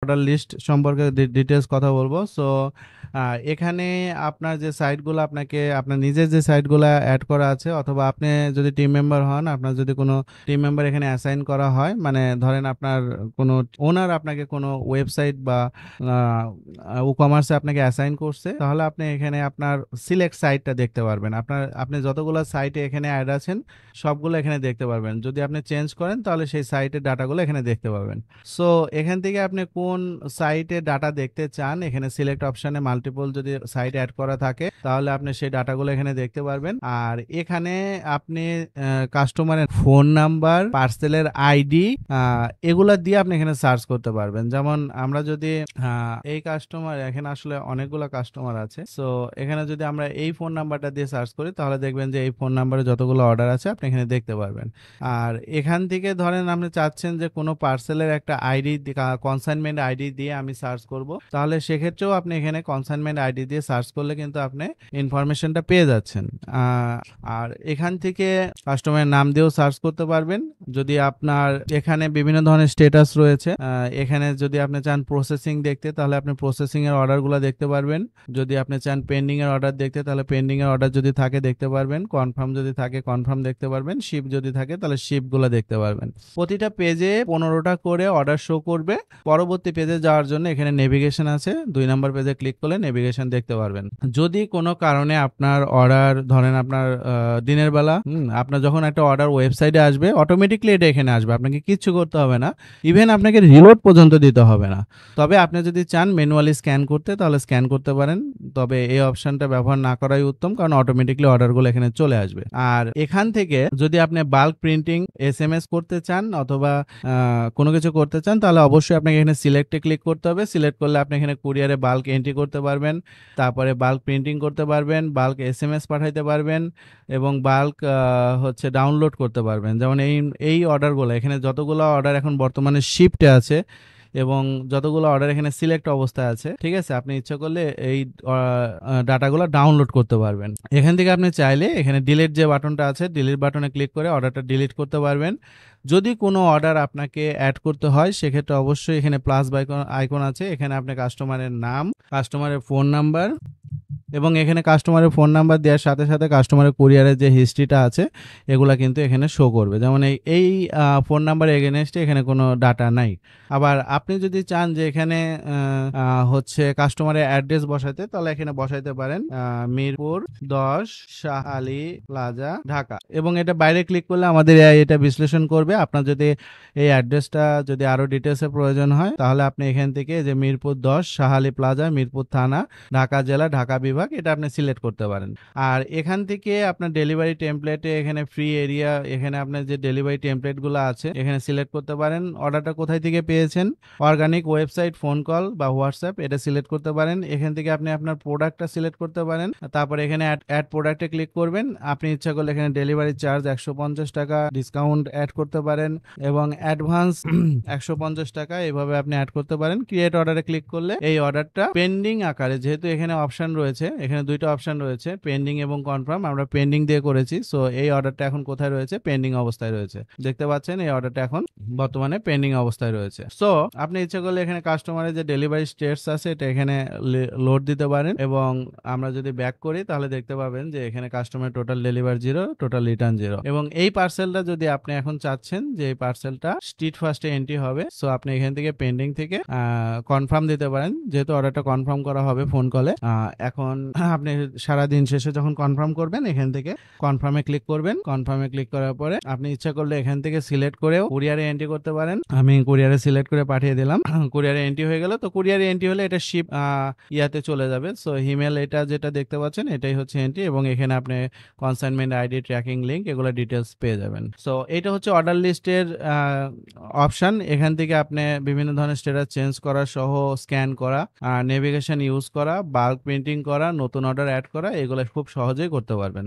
Order list সম্পর্কে details কথা বলবো। সো এখানে আপনার যে সাইটগুলো আপনার নিজের যে সাইটগুলো অ্যাড করা আছে, অথবা আপনি যদি টিম মেম্বার হন, আপনার যদি কোনো টিম মেম্বার এখানে অ্যাসাইন করা হয়, মানে ধরেন আপনার কোনো ওনার আপনাকে কোনো ওয়েবসাইট বা ই কমার্সে আপনাকে অ্যাসাইন করছে, তাহলে আপনি এখানে আপনার সিলেক্ট সাইটটা দেখতে পারবেন। আপনি যতগুলো সাইটে এখানে অ্যাড আছেন সবগুলো এখানে দেখতে পারবেন। যদি আপনি চেঞ্জ করেন তাহলে সেই সাইটের ডাটাগুলো এখানে দেখতে পাবেন। সো এখান থেকে আপনি কোন সাইটে ডাটা দেখতে চান, এখানে সিলেক্ট অপশনে মাল্টিপল যদি সাইট অ্যাড করা থাকে তাহলে আপনি সেই ডাটাগুলো এখানে দেখতে পারবেন। আর এখানে আপনি কাস্টমারের ফোন নাম্বার, পার্সেলের আইডি, এগুলা দিয়ে আপনি এখানে সার্চ করতে পারবেন। যেমন আমরা যদি এই কাস্টমার, এখানে আসলে অনেকগুলো কাস্টমার আছে, সো এখানে যদি আমরা এই ফোন নাম্বারটা দিয়ে সার্চ করি তাহলে দেখবেন যে এই ফোন নাম্বারে যতগুলো অর্ডার আছে আপনি এখানে দেখতে পারবেন। আর এখান থেকে ধরেন আপনি চাচ্ছেন যে কোনো পার্সেলের একটা আইডি, কনসাইনমেন্ট আইডি দিয়ে আমি সার্চ করব, তাহলে সেক্ষেত্রেও আপনি এখানে কনসাইনমেন্ট আইডি দিয়ে সার্চ করলে কিন্তু আপনি ইনফরমেশনটা পেয়ে যাচ্ছেন। আর এখান থেকে কাস্টমারের নাম দিয়েও সার্চ করতে পারবেন। যদি আপনার এখানে বিভিন্ন ধরনের স্ট্যাটাস রয়েছে, এখানে যদি আপনি চান প্রসেসিং দেখতে তাহলে আপনি প্রসেসিং এর অর্ডারগুলো দেখতে পারবেন। যদি আপনি চান পেন্ডিং এর অর্ডার দেখতে তাহলে পেন্ডিং এর অর্ডার যদি থাকে দেখতে পারবেন, কনফার্ম যদি থাকে কনফার্ম দেখতে পারবেন, শিপ যদি থাকে তাহলে শিপগুলো দেখতে পারবেন। প্রতিটা পেজে 15টা করে অর্ডার শো করবে। পরবর্তী পেজে যাওয়ার জন্য এখানে নেভিগেশন আছে, 2 নম্বর পেজে ক্লিক করলে নেভিগেশন দেখতে পারবেন। যদি কোনো কারণে আপনার অর্ডার, ধরেন আপনার দিনের বেলা আপনার যখন একটা অর্ডার ওয়েবসাইটে আসবে অটোমেটিকলি এটা এখানে আসবে, আপনাকে কিচ্ছু করতে হবে না, ইভেন আপনাকে রিলোড পর্যন্ত দিতে হবে না। তবে আপনি যদি চান ম্যানুয়ালি স্ক্যান করতে তাহলে স্ক্যান করতে পারেন, তবে এই অপশনটা ব্যবহার না করাই উত্তম, কারণ অটোমেটিকলি অর্ডারগুলো এখানে চলে আসবে। আর এখান থেকে যদি আপনি বাল্ক প্রিন্টিং, এসএমএস করতে চান অথবা কোনো কিছু করতে চান তাহলে অবশ্যই আপনাকে এখানে সিলেক্টে ক্লিক করতে হবে। সিলেক্ট করলে আপনি এখানে কুরিয়ারে বাল্ক এন্ট্রি করতে পারবেন, তারপরে বাল্ক প্রিন্টিং করতে পারবেন, বাল্ক এসএমএস পাঠাইতে পারবেন এবং বাল্ক হচ্ছে ডাউনলোড করতে পারবেন। যেমন এই অর্ডারগুলো, এখানে যতগুলো অর্ডার এখন বর্তমানে শিফটে আছে এবং যতগুলো অর্ডার এখানে সিলেক্ট অবস্থায় আছে, ঠিক আছে, আপনি ইচ্ছা করলে এই ডাটাগুলো ডাউনলোড করতে পারবেন। এখান থেকে আপনি চাইলে এখানে ডিলিট যে বাটনটা আছে, ডিলিট বাটনে ক্লিক করে অর্ডারটা ডিলিট করতে পারবেন। যদি কোনো অর্ডার আপনাকে অ্যাড করতে হয় সেক্ষেত্রে অবশ্যই এখানে প্লাস আইকন আছে, এখানে আপনি কাস্টমারের নাম, কাস্টমারের ফোন নাম্বার এবং এখানে কাস্টমারের ফোন নাম্বার দেওয়ার সাথে সাথে কাস্টমারের কুরিয়ারের যে হিস্ট্রিটা আছে এগুলা কিন্তু এখানে শো করবে। যেমন এই ফোন নাম্বার এগেনস্টে এখানে কোনো ডাটা নাই। আবার আপনি যদি চান যে এখানে হচ্ছে কাস্টমারের অ্যাড্রেস বসাইতে তাহলে এখানে বসাইতে পারেন মিরপুর 10 শাহ আলী প্লাজা, ঢাকা, এবং এটা বাইরে ক্লিক করলে আমাদের AI এটা বিশ্লেষণ করবে। আপনার যদি এই অ্যাড্রেসটা যদি আরো ডিটেলসে প্রয়োজন হয় তাহলে আপনি এখান থেকে যে মিরপুর 10 শাহ আলী প্লাজা, মিরপুর থানা, ঢাকা জেলা, ঢাকা বিভাগ, এটা আপনি সিলেক্ট করতে পারেন। আর এখান থেকে আপনার ডেলিভারি টেমপ্লেটে এখানে ফ্রি এরিয়া, এখানে আপনার যে ডেলিভারি টেমপ্লেটগুলো আছে এখানে সিলেক্ট করতে পারেন। অর্ডারটা কোথায় থেকে পেয়েছেন, অর্গানিক, ওয়েবসাইট, ফোন কল বা হোয়াটসঅ্যাপ, এটা সিলেক্ট করতে পারেন। এখান থেকে আপনি আপনার প্রোডাক্টটা সিলেক্ট করতে পারেন, তারপরে এখানে অ্যাড প্রোডাক্টে ক্লিক করবেন। আপনি ইচ্ছা করলে এখানে ডেলিভারি চার্জ 150 টাকা ডিসকাউন্ট অ্যাড করতে পারেন এবং অ্যাডভান্স 150 টাকা, এভাবে আপনি অ্যাড করতে পারেন। ক্রিয়েট অর্ডারে ক্লিক করলে এই অর্ডারটা পেন্ডিং আকারে, যেহেতু এখানে অপশন রয়েছে, এখানে দুইটা অপশন রয়েছে, পেন্ডিং এবং কনফার্ম, আমরা পেন্ডিং দিয়ে করেছি। সো এই অর্ডারটা এখন কোথায় রয়েছে, পেন্ডিং অবস্থায় রয়েছে। দেখতে পাচ্ছেন এই অর্ডারটা এখন বর্তমানে পেন্ডিং অবস্থায় রয়েছে। সো আপনি ইচ্ছা করলে এখানে কাস্টমারের যে ডেলিভারি স্টেটস আছে এটা এখানে লোড দিতে পারেন এবং আমরা যদি ব্যাক করি তাহলে দেখতে পাবেন যে এখানে customer total deliver 0, total return 0। এবং এই পার্সেলটা যদি আপনি এখন চাচ্ছেন যে এই পার্সেলটা স্ট্রিট ফার্স্টে এন্ট্রি হবে, সো আপনি এখান থেকে পেন্ডিং থেকে কনফার্ম দিতে পারেন, যেহেতু অর্ডারটা কনফার্ম করা হবে ফোন কলে। এখন আপনি সারা দিন শেষে যখন কনফার্ম করবেন এখান থেকে কনফার্মে ক্লিক করবেন। কনফার্মে ক্লিক করার পরে আপনি ইচ্ছা করলে এখান থেকে সিলেক্ট করেও কুরিয়ারে এন্ট্রি করতে পারেন। আমি কুরিয়ারে সিলেক্ট করে পাঠিয়ে দিলাম, কুরিয়ারে এন্ট্রি হয়ে গেল। তো কুরিয়ারে এন্ট্রি হলে এটা শিপ ইয়াতে চলে যাবে। সো হিমেল এটা যেটা দেখতে পাচ্ছেন এটাই হচ্ছে এন্ট্রি এবং এখানে আপনি কনসাইনমেন্ট আইডি, ট্র্যাকিং লিংক, এগুলো ডিটেলস পেয়ে যাবেন। সো এটা হচ্ছে অর্ডার লিস্টের অপশন। এখান থেকে আপনি বিভিন্ন ধরনের স্ট্যাটাস চেঞ্জ করা সহ, স্ক্যান করা, নেভিগেশন ইউজ করা, বাল্ক প্রিন্টিং করা, নতুন অর্ডার অ্যাড করা, এগুলো খুব সহজেই করতে পারবেন।